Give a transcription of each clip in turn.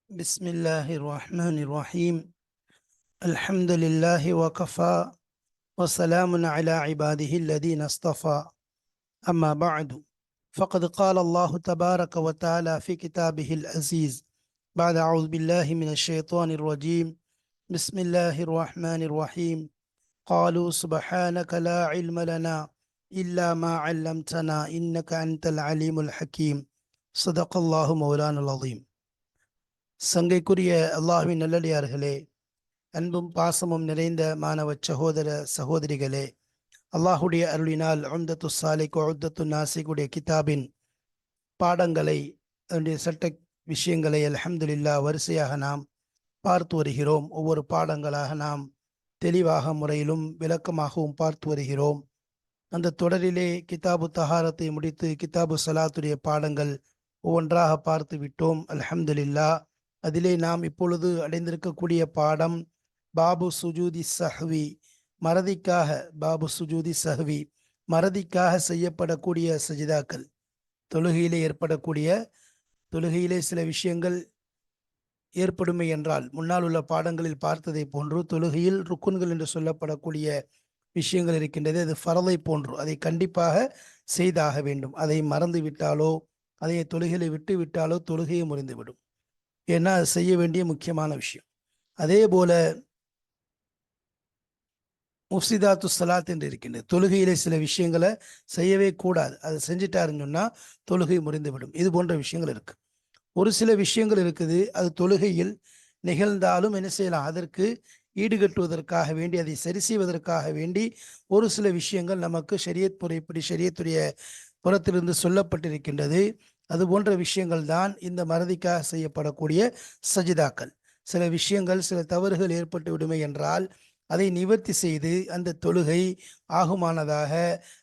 بسم الله الرحمن الرحيم. الحمد لله وكفى وسلام على عباده الذين اصطفى. أما بعد، فقد قال الله تبارك وتعالى في كتابه العزيز بعد أعوذ بالله من الشيطان الرجيم. بسم الله الرحمن الرحيم. قالوا سبحانك لا علم لنا إلا ما علمتنا إنك أنت العليم الحكيم. صدق الله مولانا العظيم. சங்கைக்குரிய அல்லாஹ்வின் நல்லடியார்களே, அன்பும் பாசமும் நிறைந்த மாணவ சகோதர சகோதரிகளே, அல்லாஹுடைய அருளினால் உம்தத்து சாலிக் உத்தத்து நாசிக்குடைய கிதாபின் பாடங்களை, அதனுடைய சட்ட விஷயங்களை அல்ஹம்துலில்லாஹ் வரிசையாக நாம் பார்த்து வருகிறோம். ஒவ்வொரு பாடங்களாக நாம் தெளிவாக முறையிலும் விளக்கமாகவும் பார்த்து வருகிறோம். அந்த தொடரிலே கிதாபு தஹாரத்தை முடித்து கிதாபு சலாத்துடைய பாடங்கள் ஒவ்வொன்றாக பார்த்து விட்டோம். அல்ஹம்துலில்லாஹ். அதிலே நாம் இப்பொழுது அடைந்திருக்கக்கூடிய பாடம் பாபு சுஜூதி சஹ்வி, மறதிக்காக, பாபு சுஜூதி சஹ்வி, மறதிக்காக செய்யப்படக்கூடிய சஜிதாக்கள். தொழுகையிலே சில விஷயங்கள் ஏற்படுமை என்றால், முன்னால் உள்ள பாடங்களில் பார்த்ததை போன்று தொழுகையில் ருக்குன்கள் என்று சொல்லப்படக்கூடிய விஷயங்கள் இருக்கின்றது. அது ஃபரதை போன்று, அதை கண்டிப்பாக செய்தாக வேண்டும். அதை மறந்து விட்டாலோ, அதை தொழுகையை விட்டு விட்டாலோ தொழுகையை முறிந்துவிடும். ஏன்னா அது செய்ய வேண்டிய முக்கியமான விஷயம். அதே போல முஃப்சிதாத்து சலாத் என்று இருக்கின்றது. தொழுகையிலே சில விஷயங்களை செய்யவே கூடாது. அதை செஞ்சிட்டாருன்னு சொன்னால் தொழுகை முறிந்துவிடும். இது போன்ற விஷயங்கள் இருக்கு. ஒரு சில விஷயங்கள் இருக்குது, அது தொழுகையில் நிகழ்ந்தாலும் என்ன செய்யலாம், அதற்கு ஈடுகட்டுவதற்காக வேண்டி, அதை சரி செய்வதற்காக வேண்டி ஒரு சில விஷயங்கள் நமக்கு ஷரியத் முறைப்படி, ஷரியத்துடைய புறத்திலிருந்து சொல்லப்பட்டிருக்கின்றது. அது போன்ற விஷயங்கள் தான் இந்த மறதிக்காக செய்யப்படக்கூடிய சஜிதாக்கள். சில விஷயங்கள், சில தவறுகள் ஏற்பட்டு விடுமை என்றால் அதை நிவர்த்தி செய்து அந்த தொழுகை ஆகுமானதாக,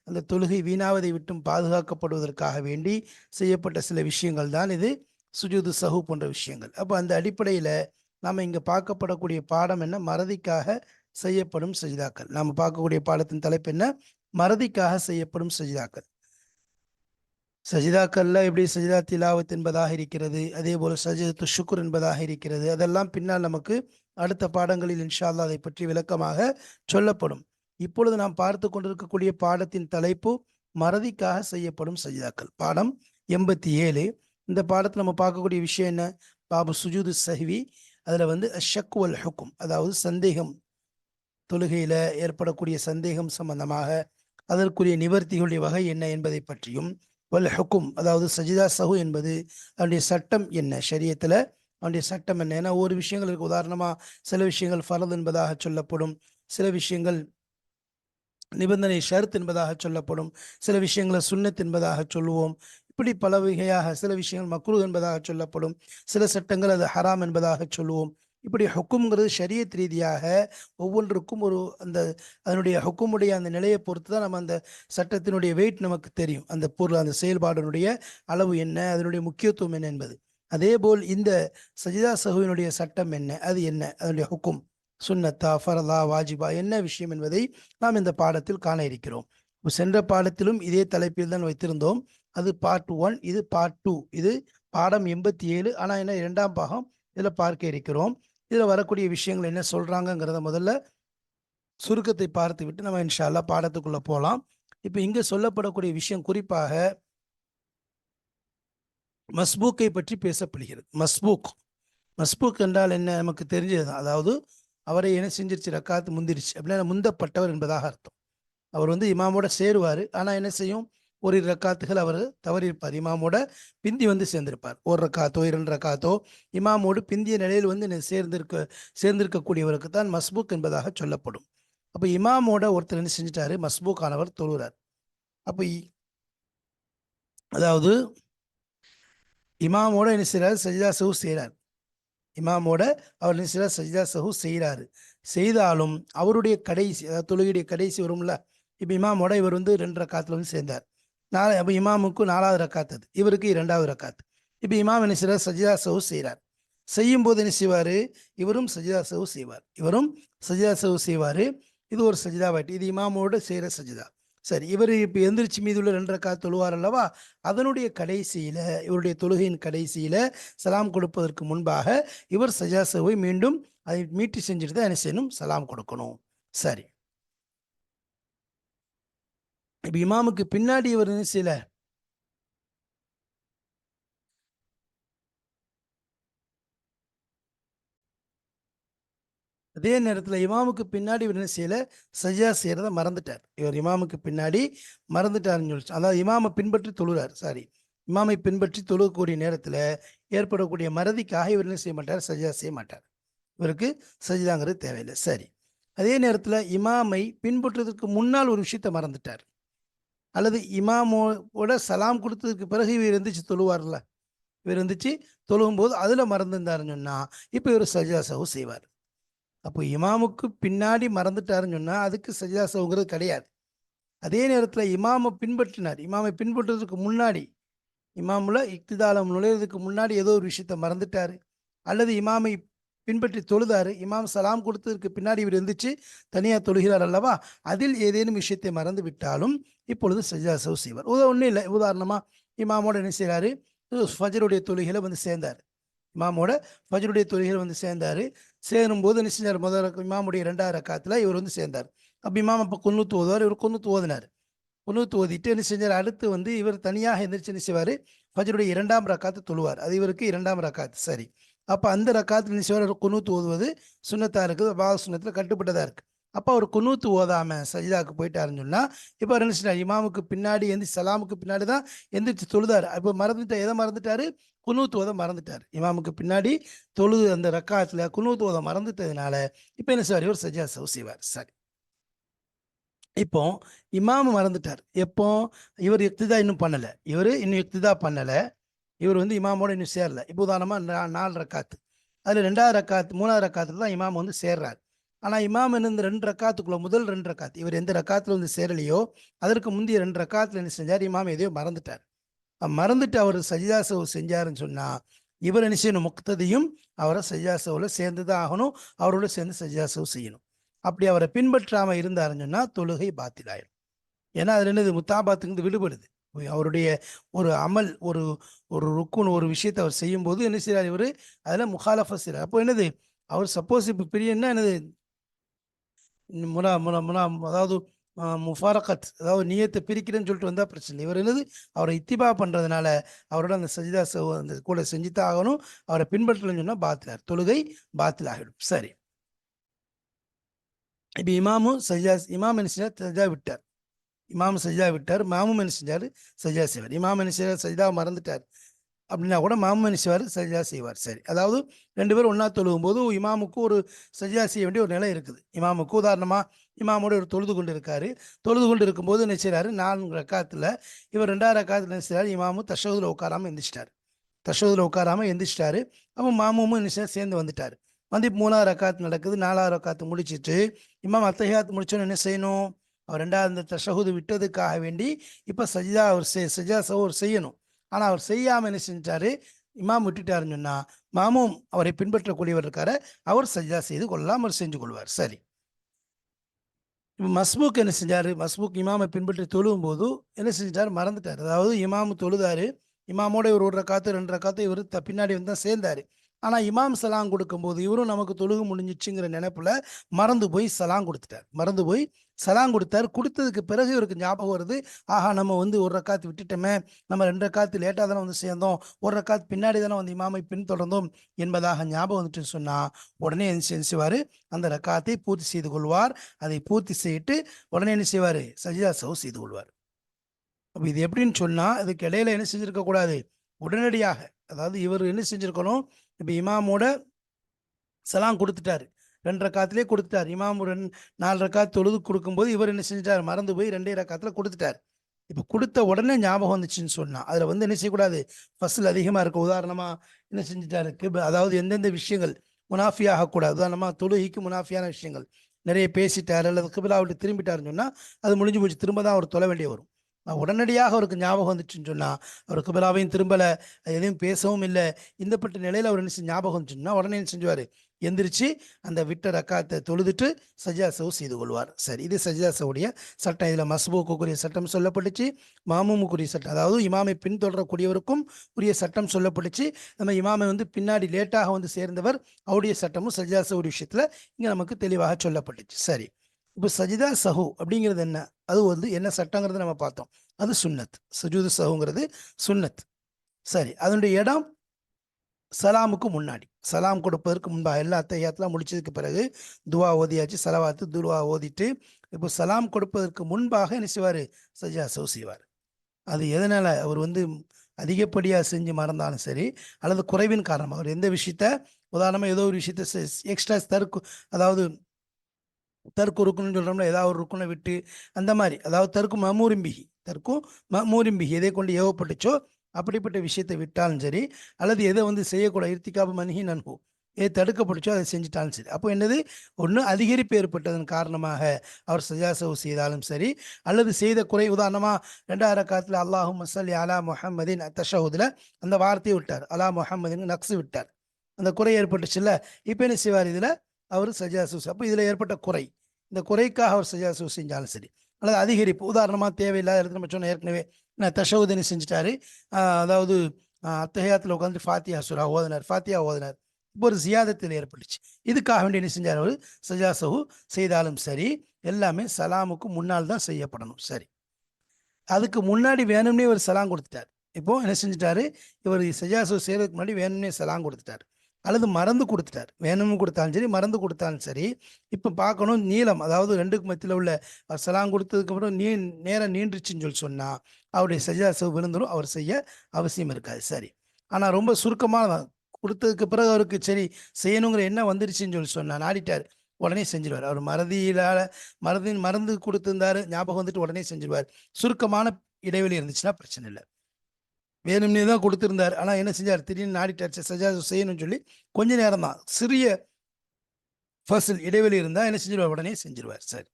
அந்த தொழுகை வீணாவதை விட்டும் பாதுகாக்கப்படுவதற்காக வேண்டி செய்யப்பட்ட சில விஷயங்கள் தான் இது சுஜூது சஹு போன்ற விஷயங்கள். அப்போ அந்த அடிப்படையில் நாம் இங்கே பார்க்கப்படக்கூடிய பாடம் என்ன, மறதிக்காக செய்யப்படும் சஜிதாக்கள். நாம் பார்க்கக்கூடிய பாடத்தின் தலைப்பு என்ன, மறதிக்காக செய்யப்படும் சஜிதாக்கள். சஜிதாக்கள்ல எப்படி சஜிதா திலாவத் என்பதாக இருக்கிறது, அதே போல சஜிதத்து ஷுக்குர் என்பதாக இருக்கிறது. அதெல்லாம் பின்னால் நமக்கு அடுத்த பாடங்களில் இன்ஷா அல்லாஹ் அதை பற்றி விளக்கமாக சொல்லப்படும். இப்பொழுது நாம் பார்த்து கொண்டிருக்கக்கூடிய பாடத்தின் தலைப்பு மறதிக்காக செய்யப்படும் சஜிதாக்கள். பாடம் 87. இந்த பாடத்தில் நம்ம பார்க்கக்கூடிய விஷயம் என்ன, பாபு சுஜூது சஹ்வி. அதில் ஷக் வல் ஹுக்கும், அதாவது சந்தேகம், தொழுகையில் ஏற்படக்கூடிய சந்தேகம் சம்பந்தமாக அதற்குரிய நிவர்த்திகளுடைய வகை என்ன என்பதை பற்றியும், வல் ஹுக்கும், அதாவது சஜிதா சஹு என்பது அதனுடைய சட்டம் என்ன, ஷரியத்தில் அவனுடைய சட்டம் என்ன. ஏன்னா ஒரு விஷயங்கள் இருக்கு. உதாரணமாக சில விஷயங்கள் ஃபரத் என்பதாக சொல்லப்படும், சில விஷயங்கள் நிபந்தனை ஷர்த் என்பதாக சொல்லப்படும், சில விஷயங்களை சுன்னத் என்பதாக சொல்லுவோம். இப்படி பல வகையாக சில விஷயங்கள் மக்ரூ என்பதாக சொல்லப்படும், சில சட்டங்கள் அது ஹராம் என்பதாக சொல்லுவோம். இப்படி ஹுக்கும்ங்கிறது ஷரியத் ரீதியாக ஒவ்வொன்றுக்கும் ஒரு அந்த அதனுடைய ஹுக்குமுடைய அந்த நிலையை பொறுத்து தான் நம்ம அந்த சட்டத்தினுடைய வெயிட் நமக்கு தெரியும். அந்த பொருள், அந்த செயல்பாடுனுடைய அளவு என்ன, அதனுடைய முக்கியத்துவம் என்ன என்பது. அதே போல் இந்த சஜிதா சஹுவினுடைய சட்டம் என்ன, அது என்ன, அதனுடைய ஹுக்கும், சுன்னத்தா ஃபரதா வாஜிபா, என்ன விஷயம் என்பதை நாம் இந்த பாடத்தில் காண இருக்கிறோம். சென்ற பாடத்திலும் இதே தலைப்பில் தான் வைத்திருந்தோம். அது பார்ட் 1, இது பார்ட் 2. இது பாடம் 87. ஆனால் என்ன, 2ஆம் பாகம் இதில் பார்க்க இருக்கிறோம். இதில் வரக்கூடிய விஷயங்கள் என்ன சொல்றாங்கிறத முதல்ல சுருக்கத்தை பார்த்து விட்டு நம்ம இன்ஷா அல்லாஹ் பாடத்துக்குள்ள போகலாம். இப்போ இங்கே சொல்லப்படக்கூடிய விஷயம் குறிப்பாக மஸ்பூக்கை பற்றி பேசப்படுகிறது. மஸ்பூக் என்றால் என்ன, நமக்கு தெரிஞ்சதுதான். அதாவது அவரை என்ன செஞ்சிருச்சு, ரக்காத்து முந்திருச்சு அப்படின்னா முந்தப்பட்டவர் என்பதாக அர்த்தம். அவர் இமாமோட சேருவார், ஆனால் என்ன செய்யும், ஒரு ரக்காத்துகள் அவர் தவறியிருப்பார், இமாமோட பிந்தி சேர்ந்திருப்பார். ஒரு ரக்காத்தோ 2 ரக்காத்தோ இமாமோடு பிந்திய நிலையில் சேர்ந்திருக்கக்கூடியவருக்கு தான் மஸ்பூக் என்பதாக சொல்லப்படும். அப்போ இமாமோட ஒருத்தர் என்ன செஞ்சிட்டாரு, மஸ்பூக் ஆனவர் தொழுகிறார். அப்போ அதாவது இமாமோட என்ன செய்கிறார், சஜிதா சஹு செய்கிறார். இமாமோட அவர் என்ன செய்கிறார், சஜிதா சஹு செய்கிறாரு. செய்தாலும் அவருடைய கடைசி, அதாவது தொழுகையுடைய கடைசி வரும்ல. இப்போ இமாமோட இவர் 2 ரக்காத்துல சேர்ந்தார். அப்போ இமாமுக்கு 4வது ரக்காத்து, இவருக்கு 2வது ரக்காத்து. இப்போ இமாம் என்ன செய்கிறார், சஜிதா சஹு செய்கிறார். செய்யும் போது என்ன செய்வார், இவரும் சஜிதா சஹு செய்வார். இது ஒரு சஜிதாவாயிட்டு, இது இமாமோட செய்கிற சஜிதா. சரி, இவர் இப்போ எந்திரிச்சு மீதுள்ள 2 ரக்காத் தொழுவார் அல்லவா, அதனுடைய கடைசியில, இவருடைய தொழுகையின் கடைசியில சலாம் கொடுப்பதற்கு முன்பாக இவர் சஜாசவை மீண்டும் அதை மீட்டி செஞ்சுட்டு தான் என்ன செய்யணும், சலாம் கொடுக்கணும். சரி, இப்போ இமாமுக்கு பின்னாடி இவர் என்ன செய்யல, அதே நேரத்தில் இமாமுக்கு பின்னாடி இவர் என்ன செய்யல, சஜா செய்யறத மறந்துட்டார். இவர் இமாமுக்கு பின்னாடி மறந்துட்டாருன்னு சொல்லி, அதாவது இமாமை பின்பற்றி தொழுறார். சாரி, இமாமை பின்பற்றி தொழுகக்கூடிய நேரத்தில் ஏற்படக்கூடிய மறதிக்காக இவர் என்ன செய்ய மாட்டார், சஜா செய்ய மாட்டார். இவருக்கு சஜிதாங்கிறது தேவையில்லை. சரி, அதே நேரத்தில் இமாமை பின்பற்றுவதற்கு முன்னால் ஒரு விஷயத்தை மறந்துட்டார், அல்லது இமாமோட சலாம் கொடுத்ததுக்கு பிறகு இவர் எந்திரிச்சு தொழுவார்ல, இவர் எந்திரிச்சு தொழுகும் போது அதில் மறந்துருந்தாருன்னு சொன்னால் இப்போ இவர் சஜா சஹு செய்வார். அப்போ இமாமுக்கு பின்னாடி மறந்துட்டாருன்னு சொன்னால் அதுக்கு சஜிதா சஹுங்கிறது கிடையாது. அதே நேரத்தில் இமாமை பின்பற்றினார், இமாமை பின்பற்றுறதுக்கு முன்னாடி, இமாமுல இக்திதாலம் நுழையிறதுக்கு முன்னாடி ஏதோ ஒரு விஷயத்தை மறந்துட்டார், அல்லது இமாமை பின்பற்றி தொழுதாரு, இமாம் சலாம் கொடுத்ததற்கு பின்னாடி இவர் எந்திரிச்சு தனியாக தொழுகிறார் அல்லவா, அதில் ஏதேனும் விஷயத்தை மறந்து விட்டாலும் இப்பொழுது சஜிதா சஹு செய்வார். ஒன்றும் இல்லை, உதாரணமாக இமாமோட என்ன செய்கிறாரு, ஃபஜருடைய தொழுகையில் வந்து சேர்ந்தார், இமாமோட ஃபஜருடைய தொழுகையில் வந்து சேர்ந்தார். சேரும்போது என்ன செஞ்சார், முதல் இமாமுடைய 2வது ரக்காத்தில் இவர் வந்து சேர்ந்தார். அப்போ இமாம் அப்போ குன்னூத்து ஓதுவார், இவர் குன்னூத்து ஓதினார். குன்னூத்து ஓதிட்டு என்ன செஞ்சார், அடுத்து வந்து இவர் தனியாக எந்திரிச்சு என்ன செய்வார், ஃபஜருடைய 2ஆம் ரக்காத்து தொழுவார். அது இவருக்கு 2ஆம் ரக்காத்து. சரி, அப்போ அந்த ரக்காத்தில் என்ன செய்வார், குன்னூத்து ஓதுவது சுன்னத்தாக இருக்குது, பாவ சுன்னத்தில் கட்டுப்பட்டதாக இருக்குது. அப்போ அவர் குன்னூத்து ஓதாமல் சஜிதாவுக்கு போயிட்டாருன்னு சொன்னால் இப்போ அவர் என்ன செஞ்சார், இமாமுக்கு பின்னாடி சலாமுக்கு பின்னாடி தான் எந்திரிச்சு தொழுதார். அப்போ மறந்துட்டார், எதை மறந்துட்டார், குனூத் ஓத மறந்துட்டார். இமாமுக்கு பின்னாடி தொழுது அந்த ரக்காத்தில் குனூத் ஓத மறந்துட்டதுனால இப்போ என்ன செய்வார், இவர் சஜா சஹு செய்வார். சரி, இப்போ இமாமு மறந்துட்டார். எப்போ, இவர் இக்திதா இன்னும் பண்ணலை, இவர் இன்னும் இக்திதா பண்ணலை, இவர் வந்து இமாமோட இன்னும் சேரல. இப்போ உதாரணமாக 4 ரக்காத்து, அதில் 2வது ரக்காத்து 3வது ரக்காத்துல தான் இமாம் வந்து சேர்றார். ஆனால் இமாம் என்ன, இந்த 2 ரக்காத்துக்குள்ள முதல் 2 ரக்காத்து இவர் எந்த ரக்காத்தில் வந்து சேரலையோ அதற்கு முந்தைய 2 ரக்காத்தில் என்ன செஞ்சார், இமாம் எதையோ மறந்துட்டார். மறந்துட்டு அவர் சஜிதா சஹு செஞ்சாருன்னு சொன்னால் இவர் என்ன செய்யணும், முக்ததியும் அவரை சஜிதா சஹுவில் சேர்ந்து தான் ஆகணும், அவரோட சேர்ந்து சஜிதா சஹு செய்யணும். அப்படி அவரை பின்பற்றாமல் இருந்தாருன்னு சொன்னால் தொழுகை பாத்திலாயிடும். ஏன்னா அதில் என்னது, முத்தாபாத்துக்கு விடுபடுது. அவருடைய ஒரு அமல், ஒரு ஒரு ருக்குன், ஒரு விஷயத்தை அவர் செய்யும்போது என்ன செய்கிறார், இவர் அதில் முகாலஃபா செய்கிறார். அப்போ என்னது, அவர் சப்போஸ் இப்போ பிரியன்னா என்னது, முனா முனா முனா அதாவது முஃபாரகத், அதாவது நியத்தை பிரிக்கிறேன்னு சொல்லிட்டு வந்தால் பிரச்சனை. இவர் என்னது, அவரை இத்திபா பண்ணுறதுனால அவரோட அந்த சஜிதா அந்த கூட செஞ்சுதான் ஆகணும். அவரை பின்பற்றலன்னு சொன்னால் பாத்திலார், தொழுகை பாத்தில் ஆகிடும். சரி, இப்போ இமாமும் இமாம் என்ன செஞ்சார், சஜிதா விட்டார், இமாம் சஜிதா விட்டார், மாமும் என்ன செஞ்சார், சஜிதா செய்வார். இமாம் என்ன செய்வார், சஜிதாவை மறந்துட்டார் அப்படின்னா கூட மாமும் என்ன செய்வார், சஜிதா செய்வார். சரி, அதாவது 2 பேரும் ஒன்றா தொழுகும் போது இமாமுக்கு ஒரு சஜிதா செய்ய வேண்டிய ஒரு நிலை இருக்குது. இமாமுக்கு உதாரணமாக இமாமோட ஒரு தொழுது கொண்டு இருக்காரு, தொழுது கொண்டு இருக்கும்போது என்ன செய்கிறாரு, 4 ரக்காத்தில் இவர் 2வது ரக்காத்தில் என்ன செய்கிறார், இமாமு தஷஹுதுல உட்காராமல் எந்திரிச்சிட்டார், தஷஹுதுல உட்காராமல் எந்திரிச்சிட்டாரு. அப்போ மாமும் என்ன செய்ய சேர்ந்து வந்துட்டார். வந்து இப்போ 3வது ரக்காத்து நடக்குது, 4வது ரக்காத்து முடிச்சிட்டு இமாம் அத்தஹியாத் முடிச்சோன்னு என்ன செய்யணும், அவர் 2வது அந்த தஷஹுது விட்டதுக்காக வேண்டி இப்போ சஜிதா அவர் சஜிதா சஹு செய்யணும். ஆனால் அவர் செய்யாமல் என்ன செஞ்சாரு, இமாம் விட்டுட்டாருன்னு சொன்னால் மாமும் அவரை பின்பற்றக்கூடியவர் இருக்காரு, அவர் சஜிதா செய்து கொள்ளலாம், அவர் செஞ்சு கொள்வார். சரி, இப்போ மஸ்பூக் என்ன செஞ்சார், மஸ்பூக் இமாமை பின்பற்றி தொழுவும் போது என்ன செஞ்சார், மறந்துட்டார். அதாவது இமாம் தொழுதாரு, இமாமோட ஒரு 1 ரக்காத்து 2 ரக்காத்து இவர் பின்னாடி வந்து தான் சேர்ந்தார். ஆனால் இமாம் சலாம் கொடுக்கும்போது இவரும் நமக்கு தொழுகு முடிஞ்சிச்சுங்கிற நினைப்புல மறந்து போய் சலாம் கொடுத்துட்டார், மறந்து போய் சலாம் கொடுத்தார். கொடுத்ததுக்கு பிறகு இவருக்கு ஞாபகம் வருது, ஆஹா நம்ம வந்து 1 ரக்காத்து விட்டுட்டோமே, நம்ம 2 ரக்காத்து லேட்டாக தானே வந்து சேர்ந்தோம், 1 ரக்காத்து பின்னாடி தானே வந்து இமாமை பின்தொடர்ந்தோம் என்பதாக ஞாபகம் வந்துட்டு சொன்னால் உடனே என்ன செய்வார், அந்த ரக்காத்தை பூர்த்தி செய்து கொள்வார். அதை பூர்த்தி செய்யிட்டு உடனே என்ன செய்வார், சஜிதா சஹு செய்து கொள்வார். அப்போ இது எப்படின்னு சொன்னால், இதுக்கு இடையில என்ன செஞ்சுருக்கக்கூடாது, உடனடியாக, அதாவது இவர் என்ன செஞ்சுருக்கணும், இப்போ இமாமோட சலாம் கொடுத்துட்டாரு, 2 ரக்காத்திலே கொடுத்துட்டார். இமாம் 4 ரக்காத் தொழுது கொடுக்கும்போது இவர் என்ன செஞ்சிட்டார், மறந்து போய் 2 ரக்காத்தில் கொடுத்துட்டார். இப்போ கொடுத்த உடனே ஞாபகம் வந்துச்சுன்னு சொன்னால் அதில் வந்து என்ன செய்யக்கூடாது, ஃபஸ்ல் அதிகமாக இருக்கும். உதாரணமாக என்ன செஞ்சுட்டாரு, அதாவது எந்தெந்த விஷயங்கள் முனாஃபி ஆகக்கூடாது, உதாரணமாக தொழுகைக்கு முனாஃபியான விஷயங்கள் நிறைய பேசிட்டார் அல்லது கிபிலா விட்டு திரும்பிட்டாருன்னு சொன்னால் அது முடிஞ்சு போச்சு, திரும்ப தான் அவர் தொலை வேண்டிய வரும். உடனடியாக அவருக்கு ஞாபகம் வந்துச்சுன்னு சொன்னால், அவர் கிபிலாவையும் திரும்பலை, எதையும் பேசவும் இல்லை, இந்தப்பட்ட நிலையில் அவர் என்ன ஞாபகம் வந்துச்சுன்னா உடனே என்ன செஞ்சுவார், எந்திரிச்சு அந்த விட்ட ரக்காத்தை தொழுதுட்டு சஜ்ஜா சஹு செய்து கொள்வார். சரி, இது சஜ்ஜா சஹுடைய சட்டம். இதில் மஸ்பூக்குரிய சட்டம் சொல்லப்பட்டுச்சு, மாமூமுக்குரிய சட்டம், அதாவது இமாமை பின்தொடரக்கூடியவருக்கும் உரிய சட்டம் சொல்லப்பட்டுச்சு. நம்ம இமாமை பின்னாடி லேட்டாக சேர்ந்தவர், அவருடைய சட்டமும் சஜ்ஜா சஹு விஷயத்தில் இங்கே நமக்கு தெளிவாக சொல்லப்பட்டுச்சு. சரி, இப்போ சஜிதா சஹு அப்படிங்கிறது என்ன, அது என்ன சட்டங்கிறது நம்ம பார்த்தோம். அது சுன்னத். சுஜூது சஹுங்கிறது சுன்னத். சரி, அதனுடைய இடம் சலாமுக்கு முன்னாடி, சலாம் கொடுப்பதற்கு முன்பாக. எல்லா அத்தையாத்தெல்லாம் முடிச்சதுக்கு பிறகு துவா ஓதியாச்சு, சலவாத்து துவா ஓதிட்டு இப்போ சலாம் கொடுப்பதற்கு முன்பாக என்ன செய்வார், சஜ்ஜா சஹு செய்வார். அது எதனால் அவர் அதிகப்படியாக செஞ்சு மறந்தாலும் சரி, அல்லது குறைவின் காரணமாக அவர் எந்த விஷயத்த, உதாரணமாக ஏதோ ஒரு விஷயத்த எக்ஸ்ட்ரா அதாவது தற்கு ருக்குன்னு சொல்கிறோம்னா, ஏதாவது ஒரு ருக்குனை விட்டு அந்த மாதிரி, அதாவது தற்கும் மமூரிம்பிகி எதை கொண்டு ஏவப்பட்டுச்சோ அப்படிப்பட்ட விஷயத்தை விட்டாலும் சரி, அல்லது எதை செய்யக்கூடாது, இர்த்திகாபு மன்ஹி அன்ஹு எது தடுக்கப்பட்டுச்சோ அதை செஞ்சுட்டாலும் சரி, அப்போ என்னது, ஒன்று அதிகரிப்பு ஏற்பட்டதன் காரணமாக அவர் சஜ்ஜா சஹு செய்தாலும் சரி, அல்லது செய்த குறை, உதாரணமாக 2வது ரக்காத்தில் அல்லாஹும்ம ஸல்லி அலா முஹம்மதின் தஷஹுதில் அந்த வார்த்தையை விட்டார், அலா முஹம்மதின் நக்ஸு விட்டார், அந்த குறை ஏற்பட்டுச்சுல்ல. இப்போ என்ன செய்வார், இதில் அவர் சஜ்ஜா சஹு, அப்போ இதில் ஏற்பட்ட குறை, இந்த குறைக்காக அவர் சஜ்ஜா சஹு செஞ்சாலும் சரி, அல்லது அதிகரிப்பு, உதாரணமாக தேவையில்லாத இடத்துல நம்ம சொன்ன ஏற்கனவே தஷஹுதனி செஞ்சுட்டாரு, அதாவது அத்தஹியாத்தில் உட்காந்து ஃபாத்தியா சூரா ஓதினார், ஃபாத்தியா ஓதினார், இப்போ ஒரு ஜியாதத்தில் ஏற்பட்டுச்சு, இதுக்காக வேண்டி என்ன செஞ்சார், அவர் சஜ்ஜா சஹு செய்தாலும் சரி, எல்லாமே சலாமுக்கு முன்னால் தான் செய்யப்படணும். சரி, அதுக்கு முன்னாடி வேணும்னே ஒரு சலாம் கொடுத்துட்டார். இப்போ என்ன செஞ்சுட்டாரு, இவர் சஜ்ஜா சஹு செய்யறதுக்கு முன்னாடி வேணும்னே சலாம் கொடுத்துட்டார், அல்லது மறந்து கொடுத்துட்டார், வேணும்னு கொடுத்தாலும் சரி மறந்து கொடுத்தாலும் சரி. இப்போ பார்க்கணும் நீளம், அதாவது ரெண்டுக்கு மத்தியில் உள்ள சலாம் கொடுத்ததுக்கு அப்புறம் நேரம் நீண்டுச்சுன்னு சொன்னால் அவருடைய சஜ்ஜா சஹு விழுந்துடும், அவர் செய்ய அவசியம் இருக்காது. சரி, ஆனால் ரொம்ப சுருக்கமாக கொடுத்ததுக்கு பிறகு அவருக்கு சரி செய்யணுங்கிற என்ன வந்துருச்சுன்னு சொன்னால் நாடிட்டார், உடனே செஞ்சிருவார். அவர் மறந்து கொடுத்துருந்தாரு, ஞாபகம் உடனே செஞ்சிருவார். சுருக்கமான இடைவெளி இருந்துச்சுன்னா பிரச்சனை இல்லை. வேணும்னே தான் கொடுத்துருந்தார், ஆனால் என்ன செஞ்சார், திடீர்னு நாடிட்டார், சஜ்ஜா செய்யணும்னு சொல்லி கொஞ்ச நேரம் தான், சிறிய ஃபர்ஸ்ட் இடைவெளி இருந்தால் என்ன செஞ்சிருவார், உடனே செஞ்சிருவார். சரி,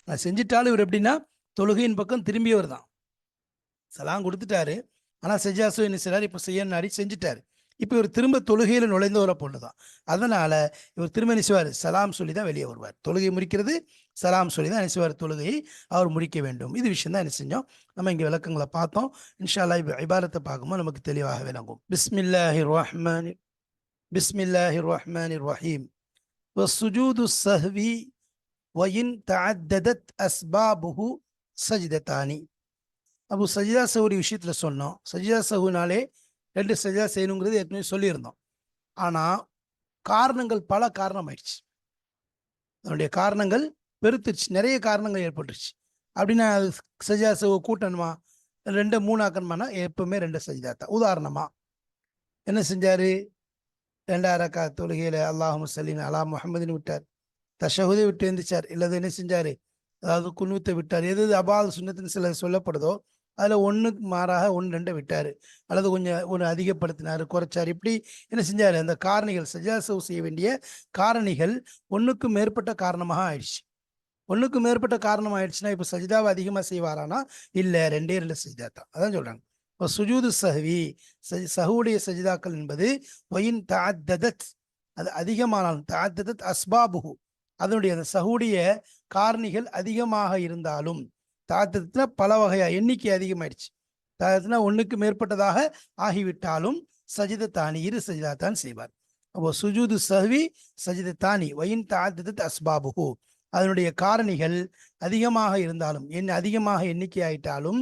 நான் செஞ்சிட்டாலும் இவர் எப்படின்னா தொழுகையின் பக்கம் திரும்பியவர் தான், சலாம் கொடுத்துட்டாரு, ஆனால் சஜ்ஜா சஹு என்ன செய்றாரு, இப்போ செய்யணும் நாடி செஞ்சுட்டாரு. இப்போ இவர் திரும்ப தொழுகையில் நுழைந்தவரை பொண்ணு தான், அதனால் இவர் திரும்ப என்ன செய்வார், சலாம் சொல்லி தான் வெளியே வருவார். தொழுகை முடிக்கிறது சலாம் சொல்லி தான் என்ன செய்வார், தொழுகையை அவர் முடிக்க வேண்டும். இது விஷயம் தான் என்ன செஞ்சோம், நம்ம இங்கே விளக்கங்களை பார்த்தோம். இன்ஷா அல்லாஹ் இப்போ இபாரத்தை பார்க்கும்போது நமக்கு தெளிவாக விளங்கும். பிஸ்மில்லாஹிர் ரஹ்மானிர் ரஹீம். வஸ்ஸுஜூது ஸஹ்வி வயின் தஅத்ததத் அஸ்பாபுஹு சஜ்ததானி. அப்போ சஜ்ஜா சஹுடைய விஷயத்தில் சொன்னோம், சஜ்ஜா சஹுனாலே 2 சஜ்ஜா செய்யணுங்கிறது ஏற்கனவே சொல்லியிருந்தோம். ஆனால் காரணங்கள் பல காரணம் ஆயிடுச்சு, அதனுடைய காரணங்கள் பெருத்துச்சு, நிறைய காரணங்கள் ஏற்பட்டுருச்சு. அப்படின்னா சஜ்ஜா சஹு கூட்டணுமா, 2 3 ஆக்கணுமானா எப்பவுமே 2 சஜ்தா தான். உதாரணமாக என்ன செஞ்சார், 2வது ரக்காத் தொழுகையில் அல்லாஹும்ம ஸல்லி அலா முஹம்மதின்னு விட்டார், தஷஹுதை விட்டு எழுந்திரிச்சார், இல்லது என்ன செஞ்சார், அதாவது குனூத்தை விட்டார். எது அபால் சுன்னத்துன்னு சில சொல்லப்படுதோ அதில் ஒன்றுக்கு மாறாக 1 2 விட்டார், அல்லது கொஞ்சம் ஒன்று அதிகப்படுத்தினார், குறைச்சார், இப்படி என்ன செஞ்சார், அந்த காரணிகள் சஜ்ஜா சஹு செய்ய வேண்டிய காரணிகள் ஒன்றுக்கும் மேற்பட்ட காரணமாக ஆயிடுச்சு. ஒன்றுக்கு மேற்பட்ட காரணம் ஆயிடுச்சுன்னா இப்போ சஜிதாவை அதிகமாக செய்வாரானா, இல்லை 2 சஜிதா தான். அதான் சொல்கிறாங்க. இப்போ சுஜூது சஹ்வி, சஹுடைய சஜிதாக்கள் என்பது ஒயின் தஅத்ததத், அது அதிகமானாலும், தஅத்ததத் அஸ்பாபுஹு, அதனுடைய அந்த சஹுடைய காரணிகள் அதிகமாக இருந்தாலும், தாத்தத்துல பல வகையா எண்ணிக்கை அதிகமாயிடுச்சு, தாத்தத்துல 1க்கு மேற்பட்டதாக ஆகிவிட்டாலும் சஜிதத்தானி 2 சஜிதா தான் செய்வார். அப்போ சுஜூது சஹ்வி சஜிதத்தானி வயின் தஅத்ததத் அஸ்பாபுஹு, அதனுடைய காரணிகள் அதிகமாக இருந்தாலும், அதிகமாக எண்ணிக்கை ஆயிட்டாலும்,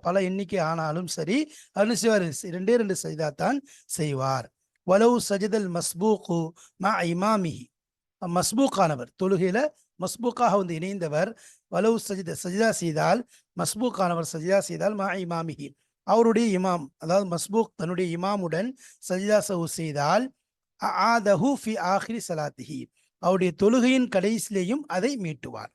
பல எண்ணிக்கை ஆனாலும் சரி, அவர் செய்வார், 2 சஜிதா தான் செய்வார். வலவு சஜிதல் மஸ்பூக்கு மா இமாமிஹி, மஸ்பூக்கானவர், தொழுகையில மஸ்பூக்காக இணைந்தவர், வலவு சஜிதா செய்தால், மஸ்பூக்கானவர் சஜிதா செய்தால் மா இமாமிஹி, அவருடைய இமாம், அதாவது மஸ்பூக் தன்னுடைய இமாமுடன் சஜிதா சஹு செய்தால், ஆதஹு ஃபி ஆஹிரி ஸலாத்திஹி, அவருடைய தொழுகையின் கடைசிலேயும் அதை மீட்டுவார்.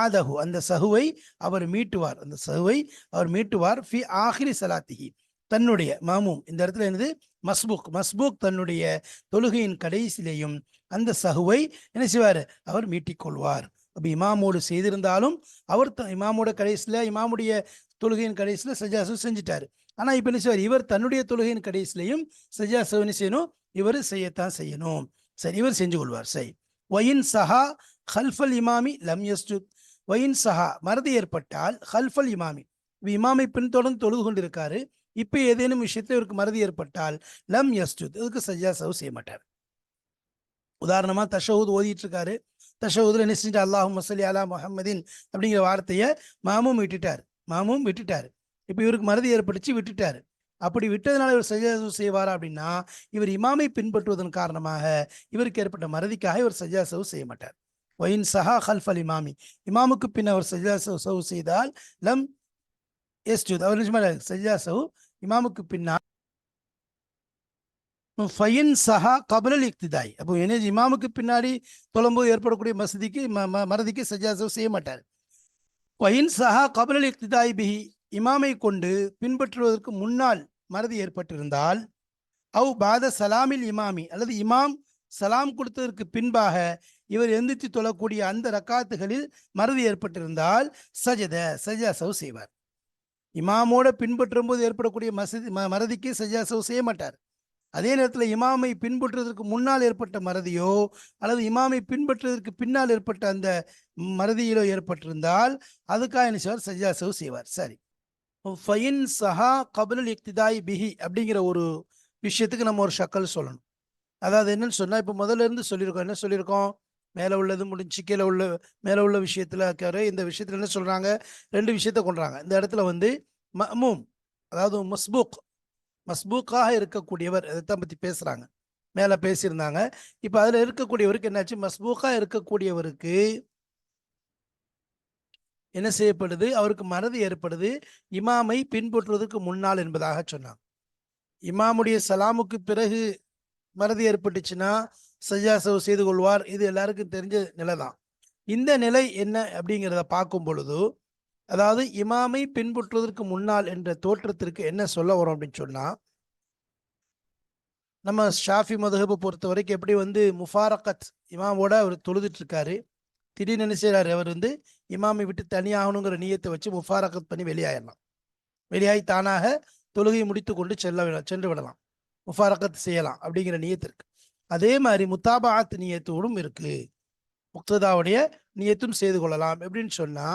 ஆதஹு, அந்த சஹுவை அவர் மீட்டுவார், அந்த சஹுவை அவர் மீட்டுவார். ஃபி ஆஹிரி ஸலாத்திஹி, தன்னுடைய மாமூம், இந்த இடத்துல என்னது, மஸ்பூக் தன்னுடைய தொழுகையின் கடைசிலேயும் அந்த சஹுவை என்ன செய்வார், அவர் மீட்டிக்கொள்வார். அப்போ இமாமோடு செய்திருந்தாலும் அவர் இமாமோட கடைசியில், இமாமுடைய தொழுகையின் கடைசியில் சஜ்ஜா சஹு செஞ்சுட்டாரு. ஆனால் இப்போ என்ன செய்வார், இவர் தன்னுடைய தொழுகையின் கடைசிலையும் சஜ்ஜா சஹு செய்யணும், இவர் செய்யத்தான் செய்யணும். சரி, இவர் செஞ்சு கொள்வார். சரி. ஒயின் சஹா ஹல்ஃபல் இமாமி லம் யஸ்ஜுத். ஒயின் சஹா மறதி ஏற்பட்டால் ஹல்ஃபல் இமாமி, இமாமை பின்தொடர்ந்து தொழுது கொண்டிருக்காரு, இப்போ ஏதேனும் விஷயத்தில் இவருக்கு மறதி ஏற்பட்டால் லம் யஸ்ஜுத், இதுக்கு சஜ்ஜா சஹு செய்ய மாட்டார். உதாரணமா தஷஹூத் ஓதிட்டு இருக்காரு, தஷஹூதுல என்ன செஞ்சுட்டு அல்லாஹும்ம ஸல்லி அலா முஹம்மதின் அப்படிங்கிற வார்த்தையை மாமும் விட்டுட்டார். இப்போ இவருக்கு மறதி ஏற்பட்டுச்சு, விட்டுட்டாரு. அப்படி விட்டதுனால இவர் சஜ்ஜா சஹு செய்வாரா அப்படின்னா, இவர் இமாமை பின்பற்றுவதன் காரணமாக இவருக்கு ஏற்பட்ட மறதிக்காக இவர் சஜ்ஜா சஹு செய்ய மாட்டார். ஒயின் சஹா ஹல்ஃபல் இமாமி, இமாமுக்கு பின் அவர் சஜ்ஜா சஹு செய்தால் லம் யஸ்ஜுத், அவர் நிஜமாக சஜ்ஜா சஹு இமாமுக்கு பின்னால். ஃபயின் சஹா கபலல் இக்திதாய், அப்போ என்ன இமாமுக்கு பின்னாடி தொழும்போது ஏற்படக்கூடிய மறதிக்கு சஜ்ஜா சஹு செய்ய மாட்டார். ஃபயின் சஹா கபலல் இக்திதாய் பிஹி, இமாமை கொண்டு பின்பற்றுவதற்கு முன்னால் மறதி ஏற்பட்டிருந்தால், அவு பாத சலாமில் இமாமி, அல்லது இமாம் சலாம் கொடுத்ததற்கு பின்பாக இவர் எந்திரிச்சு தொழக்கூடிய அந்த ரக்காத்துகளில் மறதி ஏற்பட்டிருந்தால் சஜ்ஜா சஹு செய்வார். இமாமோட பின்பற்றும் போது ஏற்படக்கூடிய மறதிக்கு சஜ்ஜா சஹு செய்ய மாட்டார். அதே நேரத்தில் இமாமை பின்பற்றுவதற்கு முன்னால் ஏற்பட்ட மறதியோ அல்லது இமாமை பின்பற்றுவதற்கு பின்னால் ஏற்பட்ட அந்த மறதியிலோ ஏற்பட்டிருந்தால் அதுக்காக என்ன செய்வார், சஜ்ஜா சஹு செய்வார். சரி. ஃபயின் சஹா கபலுல் இக்திதாய் பிஹி அப்படிங்கிற ஒரு விஷயத்துக்கு நம்ம ஒரு ஷக்கல் சொல்லணும். அதாவது என்னன்னு சொன்னால், இப்போ முதல்ல இருந்து சொல்லியிருக்கோம், என்ன சொல்லியிருக்கோம், மேலே உள்ளது முடிஞ்சு கீழே உள்ள மேலே உள்ள விஷயத்தில் இந்த விஷயத்தில் என்ன சொல்கிறாங்க, ரெண்டு விஷயத்த கொண்டுறாங்க. இந்த இடத்துல வந்து மஅமூம், அதாவது மஸ்பூக்காக இருக்கக்கூடியவர், இதைத்தான் பற்றி பேசுகிறாங்க. மேலே பேசியிருந்தாங்க. இப்போ அதில் இருக்கக்கூடியவருக்கு என்னாச்சு, மஸ்பூக்காக இருக்கக்கூடியவருக்கு என்ன செய்யப்படுது, அவருக்கு மறதி ஏற்படுது இமாமை பின்பற்றுவதற்கு முன்னால் என்பதாக சொன்னாங்க. இமாமுடைய சலாமுக்கு பிறகு மறதி ஏற்பட்டுச்சுன்னா சஜ்ஜா சஹு செய்து கொள்வார். இது எல்லாருக்கும் தெரிஞ்ச நிலை தான். இந்த நிலை என்ன அப்படிங்கிறத பார்க்கும் பொழுது, அதாவது இமாமை பின்பற்றுவதற்கு முன்னால் என்ற தோற்றத்திற்கு என்ன சொல்ல வரும் அப்படின்னு சொன்னா, நம்ம ஷாஃபி மதுஹபை பொறுத்த வரைக்கும் எப்படி வந்து முஃபாரகத், இமாமோட அவர் தொழுதுட்டு இருக்காரு, திடீர்னு என்ன செய்யறாரு, அவர் வந்து இமாமை விட்டு தனியாகணுங்கிற நியத்தை வச்சு முஃபாரகத் பண்ணி வெளியாயிடலாம். வெளியாகி தானாக தொழுகையை முடித்து கொண்டு சென்று விடலாம், முஃபாரகத் செய்யலாம் அப்படிங்கிற நியத்திற்கு. அதே மாதிரி முத்தாபாத் நியத்தோடும் இருக்கு, முக்ததாவுடைய நியத்தும் செய்து கொள்ளலாம். எப்படின்னு சொன்னா,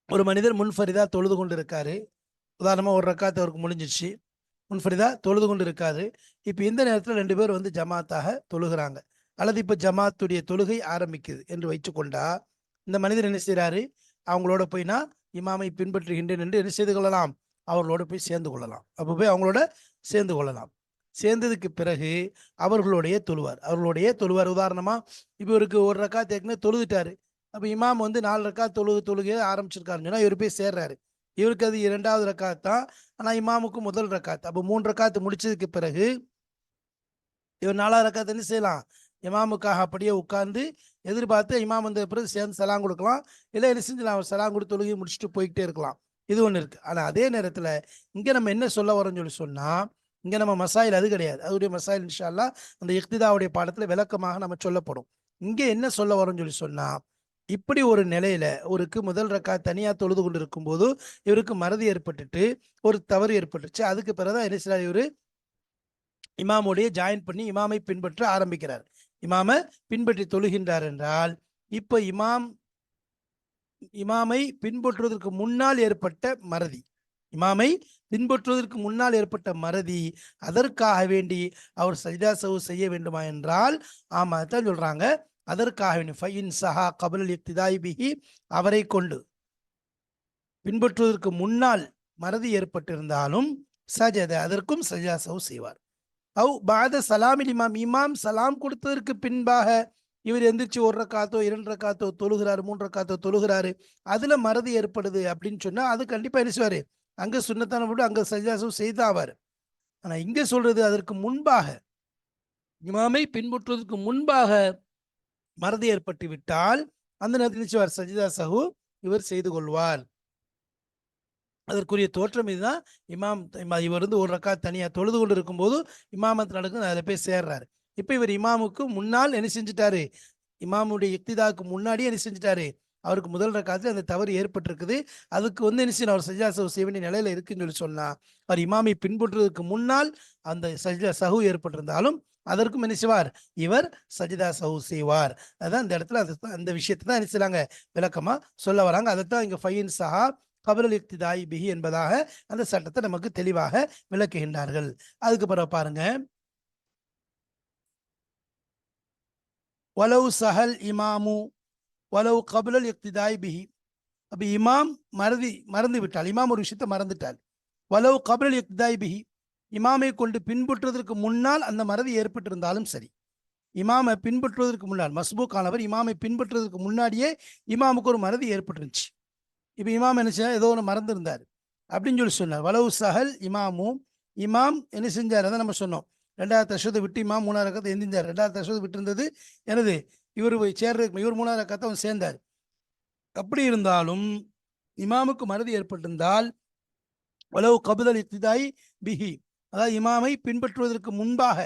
ஒரு மனிதர் முன்ஃபரிதா தொழுது கொண்டு இருக்காரு, உதாரணமா ஒரு ரக்காத்து அவருக்கு முடிஞ்சிச்சு, முன்ஃபரிதா தொழுது கொண்டு இருக்காரு. இப்போ இந்த நேரத்தில் ரெண்டு பேர் வந்து ஜமாத்தாக தொழுகிறாங்க, அல்லது இப்போ ஜமாத்துடைய தொழுகை ஆரம்பிக்குது என்று வைத்துக்கொண்டா, இந்த மனிதர் என்ன செய்யறாரு, அவங்களோட போய்னா இமாமை பின்பற்றுகின்றேன் என்று என்ன செய்து கொள்ளலாம், அவர்களோட போய் சேர்ந்து கொள்ளலாம். அப்போ போய் அவங்களோட சேர்ந்து கொள்ளலாம். சேர்ந்ததுக்கு பிறகு அவர்களுடைய தொழுவார். உதாரணமா இப்போ இவருக்கு ஒரு ரக்காத் ஏற்கனவே தொழுதுட்டாரு, அப்போ இமாம் வந்து 4 ரக்காத் தொழுகையை ஆரம்பிச்சிருக்காருன்னு சொன்னா இவர் போய் சேர்றாரு, இவருக்கு அது 2வது ரக்காத் தான், ஆனால் இமாமுக்கு முதல் ரக்காத். அப்போ 3 ரக்காத்து முடிச்சதுக்கு பிறகு இவர் 4வது ரக்காத் என்ன செய்யலாம், இமாமுக்காக அப்படியே உட்கார்ந்து எதிர்பார்த்து இமாம் வந்த பிறகு சேர்ந்து சலாம் கொடுக்கலாம், இல்லை என்ன செஞ்சலாம், அவர் சலாம் கொடுத்து தொழுகையை முடிச்சுட்டு போய்கிட்டே இருக்கலாம். இது ஒன்று இருக்கு. ஆனால் அதே நேரத்தில் இங்கே நம்ம என்ன சொல்ல வரோம்னு சொன்னால், இங்கே நம்ம மசாயில் அது கிடையாது, அதுடைய மசாயில் இன்ஷா அல்லாஹ் அந்த இக்திதாவுடைய பாடத்தில் விளக்கமாக நம்ம சொல்லப்படும். இங்கே என்ன சொல்ல வரோம்னு சொன்னால், இப்படி ஒரு நிலையில ஒருக்கு முதல் ரக்காத் தனியாக தொழுது கொண்டு இருக்கும்போது இவருக்கு மறதி ஏற்பட்டுட்டு ஒரு தவறு ஏற்பட்டுச்சு, அதுக்கு பிறகுதான் என்ன செய்யறாரு, இவரு இமாமுடைய ஜாயின் பண்ணி இமாமை பின்பற்ற ஆரம்பிக்கிறார், இமாமை பின்பற்றி தொழுகின்றார் என்றால், இப்போ இமாமை பின்பற்றுவதற்கு முன்னால் ஏற்பட்ட மறதி, அதற்காக வேண்டி அவர் சஜ்தா சஹு செய்ய வேண்டுமா என்றால் ஆமா, தான் சொல்றாங்க, அதற்காக வேண்டி ஃபயின் சஹா கபலுல் இக்திதாய் பிஹி, அவரை கொண்டு பின்பற்றுவதற்கு முன்னால் மறதி ஏற்பட்டிருந்தாலும் சஜத, அதற்கும் சஜ்தா சஹு செய்வார். அவு பாத சலாமில் இமாம் சலாம் கொடுத்ததற்கு பின்பாக இவர் எந்திரிச்சு 1 ரக்காத்தோ 2 ரக்காத்தோ தொழுகிறாரு, 3 ரக்காத்தோ தொழுகிறாரு, அதுல மறதி ஏற்படுது அப்படின்னு சொன்னா அது கண்டிப்பா என்ன செய்வாரு, அங்க சுன்னத்தான விட்டு அங்க சஜ்தா சஹு செய்தாவார். ஆனா இங்க சொல்றது அதற்கு முன்பாக, இமாமை பின்பற்றுவதற்கு முன்பாக மறதி ஏற்பட்டு விட்டால் அந்த நேரத்தில் சஜ்தா சஹு இவர் செய்து கொள்வார். அதற்குரிய தோற்றம் இதுதான். இவர் வந்து 1 ரக்காத் தனியாக தொழுது கொண்டு இருக்கும்போது இமாமத்து நடக்குது, அதில் போய் சேர்றாரு. இப்போ இவர் இமாமுக்கு முன்னால் என்ன செஞ்சுட்டாரு, இமாமுடைய இக்திதாக்கு முன்னாடியே என்ன செஞ்சுட்டாரு, அவருக்கு முதல் ரக்காத்தில் அந்த தவறு ஏற்பட்டிருக்குது, அதுக்கு வந்து என்ன செய்யணும், அவர் சஜ்தா சஹு செய்ய வேண்டிய நிலையில இருக்குன்னு சொல்லி சொன்னா, அவர் இமாமை பின்பற்றுவதற்கு முன்னால் அந்த சஜ்தா சஹு ஏற்பட்டிருந்தாலும் அதற்கும் என்ன செய்வார், இவர் சஜிதா சஹு செய்வார். அதான் இந்த இடத்துல அந்த விஷயத்தை தான் என்ன செய்றாங்க, விளக்கமா சொல்ல வராங்க. அதைத்தான் இங்க ஃபைன் சஹா கபலல் இக்திதாய் பிஹி என்பதாக அந்த சட்டத்தை நமக்கு தெளிவாக விளக்குகின்றார்கள். அதுக்கு பிறகு பாருங்க, வலவு சஹல் இமாமு வலவு கபலல் இக்திதாய் பிஹி. அப்ப இமாம் மறந்து விட்டால், இமாம் ஒரு விஷயத்தை மறந்துட்டால், வலவு கபலல் இக்திதாய் பிஹி, இமாமை கொண்டு பின்பற்றுவதற்கு முன்னால் அந்த மறதி ஏற்பட்டிருந்தாலும் சரி, இமாமை பின்பற்றுவதற்கு முன்னால் மஸ்பூக் ஆனவர் இமாமை பின்பற்றுவதற்கு முன்னாடியே இமாமுக்கு ஒரு மறதி ஏற்பட்டுருந்துச்சு. இப்போ இமாம் என்ன செய்ய, ஏதோ ஒன்று மறந்துருந்தார் அப்படின்னு சொல்லி சொன்னார். வலவு சஹல் இமாமும், இமாம் என்ன செஞ்சார், அதான் நம்ம சொன்னோம், 2வது தஷ்ஹூதை விட்டு இமாம் 3வது ரக்காத்தை எந்திருந்தார். 2வது தஷ்ஹூதை விட்டு இருந்தது எனது இவர் சேர்றதுக்கு, இவர் 3வது ரக்காத்தை அவன் சேர்ந்தார். அப்படி இருந்தாலும் இமாமுக்கு மறதி ஏற்பட்டிருந்தால் வலவு கபுதல் இக்திதாய் பிஹி, அதாவது இமாமை பின்பற்றுவதற்கு முன்பாக,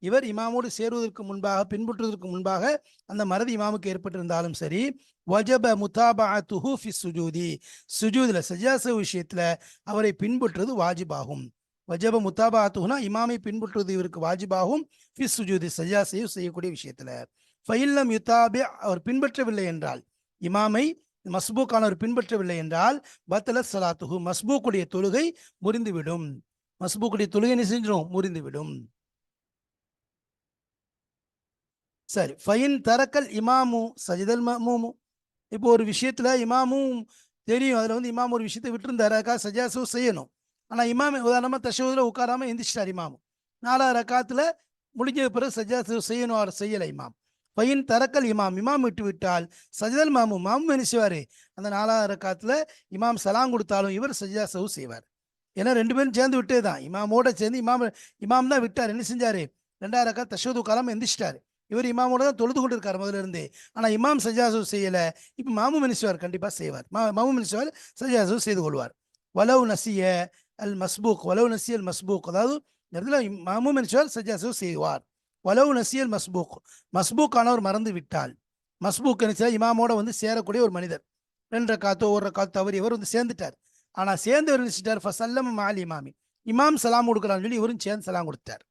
இவர் இமாமோடு சேருவதற்கு முன்பாக, பின்பற்றுவதற்கு முன்பாக அந்த மறதி இமாமுக்கு ஏற்பட்டிருந்தாலும் சரி, வஜப முதாபஅத்துஹு ஃபி சுஜூதி, சுஜூதுல சஜ்ஜா விஷயத்துல அவரை பின்பற்றுவது வாஜிபாகும். வஜப முதாபஅத்துஹுனா இமாமை பின்பற்றுவது இவருக்கு வாஜிபாகும், ஃபி சுஜூதி சஜ்ஜா செய்யக்கூடிய விஷயத்துல. ஃபைல்லம் யுதாபி, அவர் பின்பற்றவில்லை என்றால், இமாமை மஸ்பூக்கானவர் பின்பற்றவில்லை என்றால், பத்தல சலாத்துஹு, மஸ்பூக்குடைய தொழுகை முறிந்துவிடும். மஸ்பூக்குடைய தொழுகை என்ன செஞ்சிடும், முறிந்துவிடும். சரி, ஃபைன் தரக்கல் இமாமு சஜிதல் மமூமு. இப்போ ஒரு விஷயத்துல இமாமும் தெரியும், அதுல வந்து இமாம் ஒரு விஷயத்தை விட்டுருந்தாரு, அதுக்காக சஜாசு செய்யணும். ஆனா இமாம் உதாரணமா தஷஹூதுல உட்காராம எந்திரிச்சிட்டார் இமாம், 4வது ரக்காத்துல முடிஞ்ச பிறகு சஜாசு செய்யணும், அவர் செய்யலை இமாம். ஃபைன் தரக்கல் இமாம், இமாம் விட்டு விட்டால் சஜிதல் மாமு, மாமும் என்ன செய்வாரு, அந்த 4வது ரக்காத்துல இமாம் சலாம் கொடுத்தாலும் இவர் சஜாசு செய்வார். ஏன்னா 2 பேரும் சேர்ந்து விட்டே தான், இமாமோட சேர்ந்து இமாம் தான் விட்டார், என்ன செஞ்சாரு, 2வது ரக்காத் தஷஹூது உட்காராம எந்திரிச்சிட்டாரு. இவர் இமாமோட தான் தொழுது கொண்டு இருக்காரு முதல்ல இருந்தே. ஆனா இமாம் சஜாசு செய்யல, இப்ப மாமும் என்ன செய்வார், கண்டிப்பா செய்வார். மாமும் என்ன செய்வார், சஜாசு செய்து கொள்வார். வலவு நசிய அல் மஸ்பூக், வலவு நசிய அல் மஸ்பூக், அதாவது இடத்துல மாமும் என்ன செய்வார், சஜாசு செய்வார். வலவு நசியல் மஸ்பூக், மஸ்பூக் ஆனவர் மறந்து விட்டால், மஸ்பூக் என்ன செய்ய, இமாமோட வந்து சேரக்கூடிய ஒரு மனிதர் 2 ரக்காத்தோ 1 ரக்காத்தோ தவறியவர் வந்து சேர்ந்துட்டார். ஆனா சேர்ந்து நினைச்சிட்டார், ஃபசல்லம் மால் இமாமி, இமாம் சலாம் கொடுக்குறான்னு சொல்லி இவரும் சேர்ந்து சலாம் கொடுத்தார்.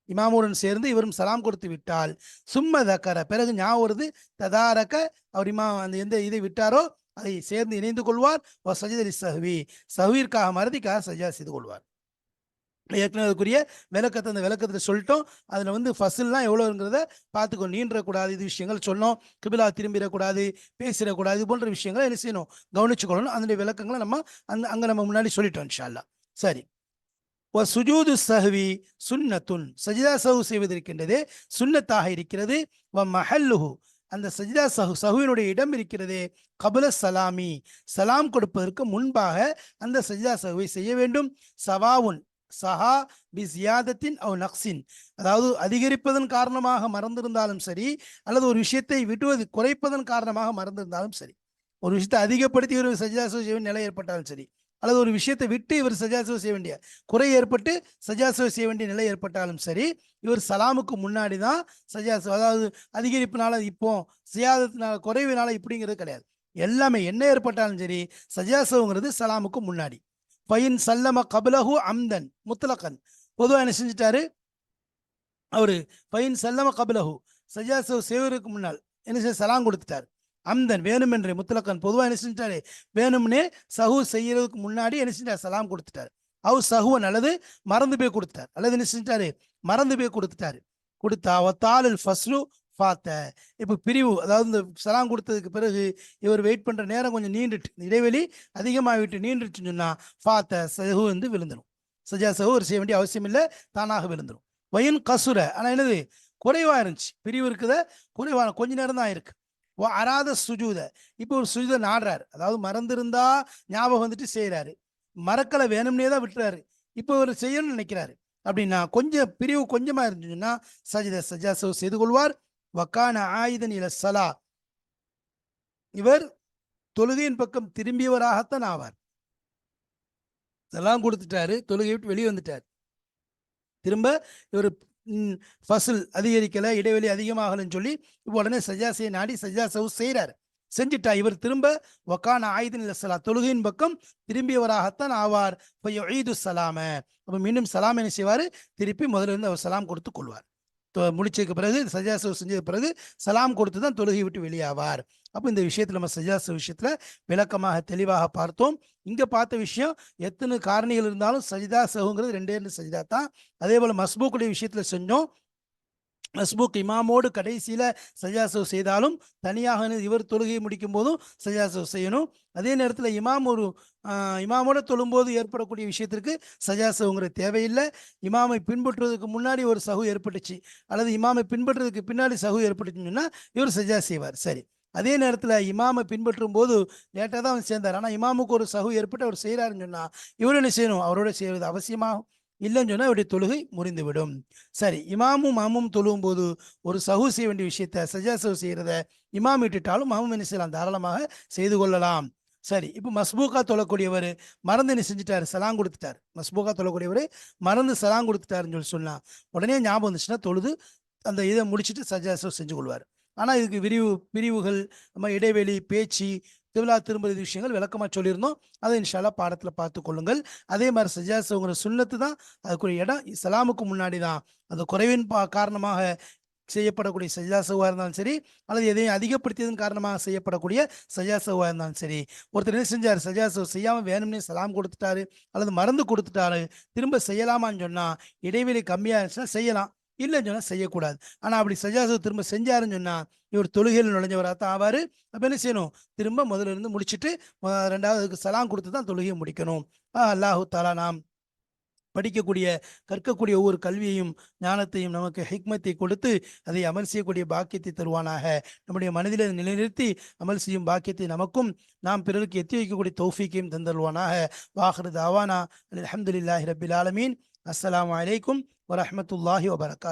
இமாமுடன் சேர்ந்து இவரும் சலாம் கொடுத்து விட்டால், சும்ம தக்கர, பிறகு ஞாபகம் வருது, ததாரக்க, அவர் இமாம் அந்த எந்த இதை விட்டாரோ அதை சேர்ந்து இணைந்து கொள்வார். சஜிதலி சஹ்வி, சஹ்விற்காக மறதிக்காக சஜா செய்து கொள்வார். ஏற்கனவே அதுக்குரிய விளக்கத்தை அந்த விளக்கத்தில் சொல்லிட்டோம். அதில் வந்து ஃபசில்லாம் எவ்வளோங்கிறத பார்த்துக்கோ, நீண்டக்கூடாது, இது விஷயங்கள் சொன்னோம், கிபிலா திரும்பிடக்கூடாது, பேசிடக்கூடாது, இது போன்ற விஷயங்களை என்ன செய்யணும், கவனிச்சுக்கொள்ளணும். அதனுடைய விளக்கங்களை நம்ம அங்கே நம்ம முன்னாடி சொல்லிட்டோம் இன்ஷா அல்லாஹ். சரி, சுஜூது சஹ்வி சுன்னத்துன், சஜிதா சஹு செய்வதற்கின்றதே சுன்னத்தாக இருக்கிறது. வ மஹல்லுஹு, அந்த சஜிதா சஹுவினுடைய இடம் இருக்கிறதே, கபல சலாமி, சலாம் கொடுப்பதற்கு முன்பாக அந்த சஜிதா சஹுவை செய்ய வேண்டும். சவாவுன் சஹா பி ஜியாதத்தின் அவ் நக்ஸின், அதாவது அதிகரிப்பதன் காரணமாக மறந்திருந்தாலும் சரி, அல்லது ஒரு விஷயத்தை விடுவது குறைப்பதன் காரணமாக மறந்திருந்தாலும் சரி, ஒரு விஷயத்தை அதிகப்படுத்தி ஒரு சஜிதா சஹு செய்ய நிலை ஏற்பட்டாலும் சரி, அல்லது ஒரு விஷயத்தை விட்டு இவர் சஜாசோ செய்ய வேண்டிய குறை ஏற்பட்டு சஜாசோ செய்ய வேண்டிய நிலை ஏற்பட்டாலும் சரி, இவர் சலாமுக்கு முன்னாடி தான் சஜாசோ, அதாவது அதிகரிப்புனால இப்போ சியாதத்தினால குறைவினால இப்படிங்கிறது கிடையாது. எல்லாமே என்ன ஏற்பட்டாலும் சரி சஜாசோங்கிறது சலாமுக்கு முன்னாடி. ஃபைன் சல்லம கபலஹு அம்தன் முத்லகன், பொதுவாக என்ன செஞ்சிட்டாரு அவரு, ஃபைன் சல்லம கபலஹு, சஜாசோ செய்வதற்கு முன்னால் என்ன செய்ய, சலாம் கொடுத்துட்டார். அம்தன் வேணுமென்றே, முத்தலக்கன் பொதுவாக என்ன செஞ்சிட்டாரு, வேணும்னே சஹு செய்யறதுக்கு முன்னாடி என்ன செஞ்சார், சலாம் கொடுத்துட்டார். அவர் சஹுவன் அல்லது மறந்து போய் கொடுத்தார், அல்லது என்ன செஞ்சிட்டாரு, மறந்து போய் கொடுத்துட்டாரு. கொடுத்தா வத்தால் ஃபஸ்லு ஃபாத்த, இப்போ பிரிவு, அதாவது இந்த சலாம் கொடுத்ததுக்கு பிறகு இவர் வெயிட் பண்ற நேரம் கொஞ்சம் நீண்டுட்டு, இடைவெளி அதிகமாகிட்டு நீண்டுட்டுன்னு சொன்னா ஃபாத்த சஹு வந்து விழுந்துடும். சஜா சஹு ஒரு செய்ய வேண்டிய அவசியம் இல்லை, தானாக விழுந்துடும். வயின் கசுர, ஆனால் என்னது குறைவா இருந்துச்சு, பிரிவு இருக்குத குறைவான கொஞ்ச நேரம் தான் இருக்கு. அராத சுஜூத, இப்போ ஒரு சுஜூத நாடுறாரு, அதாவது மறந்திருந்தா ஞாபகம் வந்துட்டு செய்யறாரு, மறக்கலை வேணும்னே தான் விட்டுறாரு, இப்போ ஒரு செய்யணும்னு நினைக்கிறாரு அப்படின்னா, கொஞ்சம் பிரிவு கொஞ்சமா இருந்துச்சுன்னா சஜா சஹு செய்து கொள்வார். வக்கான ஆயுதன் இல சலா, இவர் தொழுகையின் பக்கம் திரும்பியவராகத்தான் ஆவார். இதெல்லாம் கொடுத்துட்டாரு, தொழுகை விட்டு வெளியே வந்துட்டார், திரும்ப இவர் ஃபசில் அதிகரிக்கலை, இடைவெளி அதிகமாகலன்னு சொல்லி இப்போ உடனே சஜாசையை நாடி சஜா சஹு செய்கிறார். செஞ்சுட்டா இவர் திரும்ப வக்கான ஆயுதன் இல சலா, தொழுகையின் பக்கம் திரும்பியவராகத்தான் ஆவார். இப்போ ஈது சலாம, அப்போ மீண்டும் சலாம் என்ன செய்வார், திருப்பி முதல்ல இருந்து அவர் சலாம் கொடுத்து கொள்வார். முடிச்சதுக்கு பிறகு சஜ்ஜா சஹு செஞ்சதுக்கு பிறகு சலாம் கொடுத்து தான் தொழுகை விட்டு வெளியாவார். அப்போ இந்த விஷயத்தில் நம்ம சஜ்ஜா சஹு விஷயத்தில் விளக்கமாக தெளிவாக பார்த்தோம். இங்கே பார்த்த விஷயம் எத்தனை காரணிகள் இருந்தாலும் சஜிதா சஹுங்கிறது ரெண்டே ரெண்டு சஜிதா தான். அதே போல் மஸ்பூக்குடைய விஷயத்தில் செஞ்சோம். மஸ்பூக் இமாமோடு கடைசியில் சஜ்ஜா சஹு செய்தாலும் தனியாக இவர் தொழுகையை முடிக்கும் போதும் சஜ்ஜா சஹு செய்யணும். அதே நேரத்தில் இமாமோட தொழும்போது ஏற்படக்கூடிய விஷயத்திற்கு சஜ்ஜா சஹுங்கிறது தேவையில்லை. இமாமை பின்பற்றுவதற்கு முன்னாடி ஒரு சஹு ஏற்பட்டுச்சு அல்லது இமாமை பின்பற்றுறதுக்கு பின்னாடி சஹு ஏற்பட்டுச்சுன்னு சொன்னால் இவர் சஜ்ஜா செய்வார். சரி, அதே நேரத்தில் இமாமை பின்பற்றும் போது லேட்டாக தான் அவன் சேர்ந்தார். ஆனால் இமாமுக்கு ஒரு சஹு ஏற்பட்டு அவர் செய்கிறாருன்னு சொன்னால் இவர் என்ன செய்யணும்? அவரோட செய்வது அவசியமாகும். இல்லைன்னு சொன்னால் அவருடைய தொழுகை முறிந்துவிடும். சரி, இமாமும் மாமும் தொழுவும் போது ஒரு சஹு செய்ய வேண்டிய விஷயத்த சஜ்ஜா சஹு செய்கிறத இமாம் விட்டுட்டாலும் மாமும் என்ன செய்யலாம்? தாராளமாக செய்து கொள்ளலாம். சரி, இப்போ மஸ்பூக்கா தொழக்கூடியவர் மறந்து என்ன செஞ்சுட்டாரு? சலாம் கொடுத்துட்டார். மஸ்பூக்கா தொழக்கூடியவர் மறந்து சலாம் கொடுத்துட்டாருன்னு சொன்னா உடனே ஞாபகம் வந்துச்சுன்னா தொழுது அந்த இதை முடிச்சுட்டு சஜ்ஜா சஹு செஞ்சு கொள்வார். ஆனால் இதுக்கு பிரிவுகள் நம்ம இடைவெளி, பேச்சு, திருவிழா திரும்ப விஷயங்கள் விளக்கமாக சொல்லியிருந்தோம். அதை இன்ஷால்லா பாடத்தில் பார்த்து கொள்ளுங்கள். அதே மாதிரி சஜ்ஜா சஹுங்கிற சுன்னத்து தான், அதுக்குரிய இடம் சலாமுக்கு முன்னாடி தான். அது குறைவின் காரணமாக செய்யப்படக்கூடிய சஜ்ஜா சஹுவாக இருந்தாலும் சரி, அல்லது எதையும் அதிகப்படுத்தியதன் காரணமாக செய்யப்படக்கூடிய சஜ்ஜா சஹுவாக இருந்தாலும் சரி. ஒருத்தர் என்ன செஞ்சார்? சஜ்ஜா சஹு செய்யாமல் வேணும்னே சலாம் கொடுத்துட்டாரு அல்லது மறந்து கொடுத்துட்டாரு, திரும்ப செய்யலாமான்னு சொன்னால் இடைவெளி கம்மியாக இருந்துச்சுன்னா செய்யலாம், இல்லைன்னு சொன்னால் செய்யக்கூடாது. ஆனால் அப்படி சஜ்ஜா சஹு திரும்ப செஞ்சாருன்னு சொன்னால் இவர் தொழுகையில் நுழைஞ்சவராக தான் ஆவார். அப்போ என்ன செய்யணும்? திரும்ப முதல்ல இருந்து முடிச்சுட்டு ரெண்டாவதுக்கு சலாம் கொடுத்து தான் தொழுகையை முடிக்கணும். அல்லாஹு தாலா நாம் படிக்கக்கூடிய கற்கக்கூடிய ஒவ்வொரு கல்வியையும் ஞானத்தையும் நமக்கு ஹிக்மத்தை கொடுத்து அதை அமல் செய்யக்கூடிய பாக்கியத்தை தருவானாக. நம்முடைய மனதில் நிலைநிறுத்தி அமல் செய்யும் பாக்கியத்தை நமக்கும் நாம் பிறருக்கு எத்தி வைக்கக்கூடிய தௌஃபீக்கையும் தந்தருவானாக. வாஹிரு தாவானா அல்ஹம்துலில்லாஹி ரப்பில் ஆலமீன். அஸ்ஸலாமு அலைக்கும் வரஹ்மத்துல்லாஹி வபரகாத்துஹு.